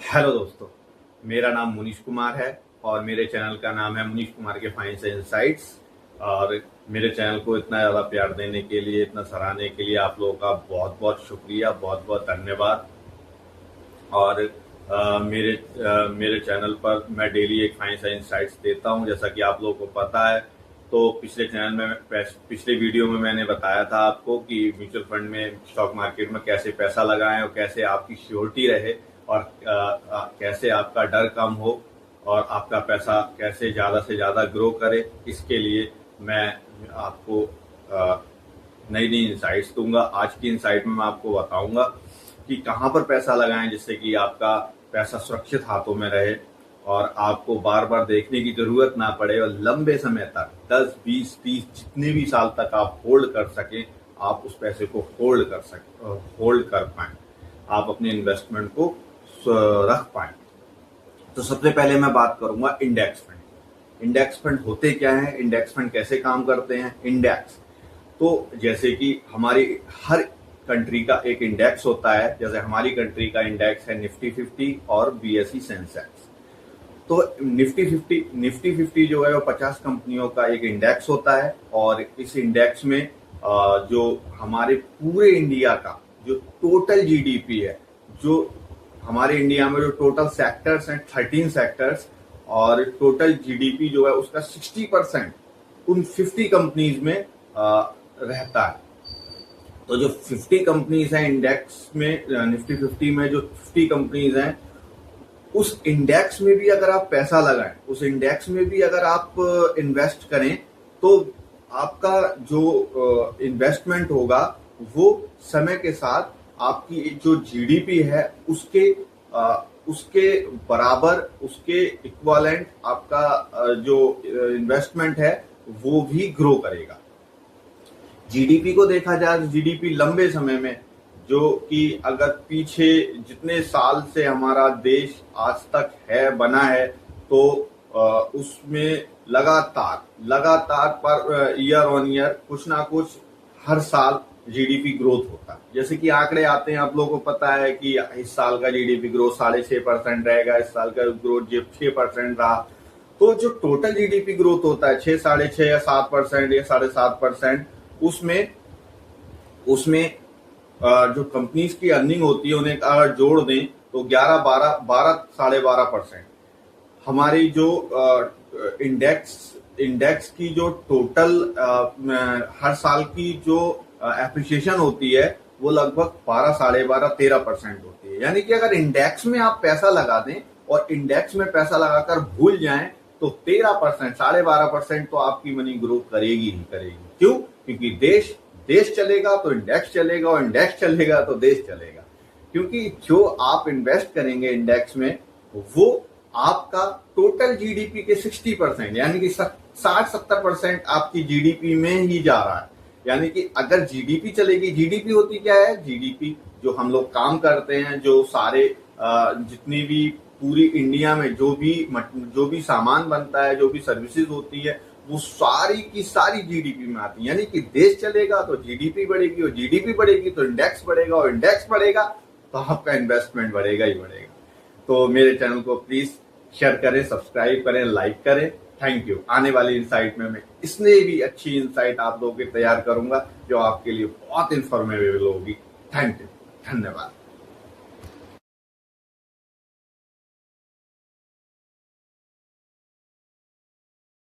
Hello दोस्तों, मेरा नाम मुनीश कुमार है और मेरे चैनल का नाम है मुनीश कुमार के फाइनेंशियल इनसाइट्स। और मेरे चैनल को इतना ज़्यादा प्यार देने के लिए, इतना सराहने के लिए आप लोगों का बहुत बहुत शुक्रिया, बहुत बहुत धन्यवाद। और मेरे चैनल पर मैं डेली एक फाइनेंशियल इनसाइट्स देता हूं, जैसा कि आप लोगों को पता है। तो पिछले वीडियो में मैंने बताया था आपको कि म्यूचुअल फंड में, स्टॉक मार्केट में कैसे पैसा लगाएं और कैसे आपकी श्योरिटी रहे और कैसे आपका डर कम हो और आपका पैसा कैसे ज़्यादा से ज़्यादा ग्रो करे। इसके लिए मैं आपको नई नई इंसाइट्स दूंगा। आज की इंसाइट में मैं आपको बताऊंगा कि कहाँ पर पैसा लगाएं जिससे कि आपका पैसा सुरक्षित हाथों में रहे और आपको बार बार देखने की जरूरत ना पड़े और लंबे समय तक 10, 20, 30 जितने भी साल तक आप होल्ड कर सकें, आप उस पैसे को होल्ड कर पाएं, आप अपने इन्वेस्टमेंट को रख पाएं। तो सबसे पहले मैं बात करूंगा इंडेक्स फंड। इंडेक्स फंड होते क्या हैं, इंडेक्स फंड कैसे काम करते हैं। इंडेक्स तो जैसे कि हमारी हर कंट्री का एक इंडेक्स होता है। जैसे हमारी कंट्री का इंडेक्स है निफ्टी 50 और बीएसई सेंसेक्स। तो निफ्टी 50 जो है वो 50 कंपनियों का एक इंडेक्स होता है और इस इंडेक्स में जो हमारे पूरे इंडिया का जो टोटल जीडीपी है, जो हमारे इंडिया में जो टोटल सेक्टर्स हैं 13 सेक्टर्स, और टोटल जीडीपी जो है उसका 60% उन 50 कंपनीज में रहता है। तो जो 50 कंपनीज हैं इंडेक्स में, निफ्टी 50 में जो 50 कंपनीज हैं, उस इंडेक्स में भी अगर आप पैसा लगाएं, उस इंडेक्स में भी अगर आप इन्वेस्ट करें, तो आपका जो इन्वेस्टमेंट होगा वो समय के साथ आपकी जो जीडीपी है उसके बराबर, उसके इक्विवेलेंट आपका जो इन्वेस्टमेंट है वो भी ग्रो करेगा। जीडीपी को देखा जाए तो जीडीपी लंबे समय में, जो कि अगर पीछे जितने साल से हमारा देश आज तक है बना है, तो उसमें लगातार पर ईयर ऑन ईयर कुछ ना कुछ हर साल जीडीपी ग्रोथ होता है। जैसे कि आंकड़े आते हैं, आप लोगों को पता है कि इस साल का जीडीपी ग्रोथ 6.5% रहेगा, इस साल का ग्रोथ 6% रहा। तो जो टोटल जीडीपी ग्रोथ होता है 6, 6.5 या 7% या 7.5%, उसमें जो कंपनीज की अर्निंग होती है उन्हें अगर जोड़ दें तो 11, 12, 12.5%। हमारी जो इंडेक्स की जो टोटल हर साल की जो एप्रिसिएशन होती है वो लगभग 12, 12.5, 13% होती है। यानी कि अगर इंडेक्स में आप पैसा लगा दें और इंडेक्स में पैसा लगाकर भूल जाएं तो 13%, 12.5% तो आपकी मनी ग्रोथ करेगी ही करेगी। क्यों? क्योंकि देश चलेगा तो इंडेक्स चलेगा और इंडेक्स चलेगा तो देश चलेगा। क्योंकि जो आप इन्वेस्ट करेंगे इंडेक्स में वो आपका टोटल जीडीपी के 60%, यानी कि 60-70% आपकी जीडीपी में ही जा रहा है। यानी कि अगर जीडीपी चलेगी, जीडीपी होती क्या है, जीडीपी जो हम लोग काम करते हैं, जो सारे जितनी भी पूरी इंडिया में जो भी सामान बनता है, जो भी सर्विसेज होती है, वो सारी की सारी जीडीपी में आती है। यानी कि देश चलेगा तो जीडीपी बढ़ेगी और जीडीपी बढ़ेगी तो इंडेक्स बढ़ेगा और इंडेक्स बढ़ेगा तो आपका इन्वेस्टमेंट बढ़ेगा ही बढ़ेगा। तो मेरे चैनल को प्लीज शेयर करें, सब्सक्राइब करें, लाइक करें। Thank you. आने वाली इंसाइट में मैं इसलिए भी अच्छी इंसाइट आप लोगों के तैयार करूंगा जो आपके लिए बहुत इंफॉर्मेटिव होगी। थैंक यू, धन्यवाद।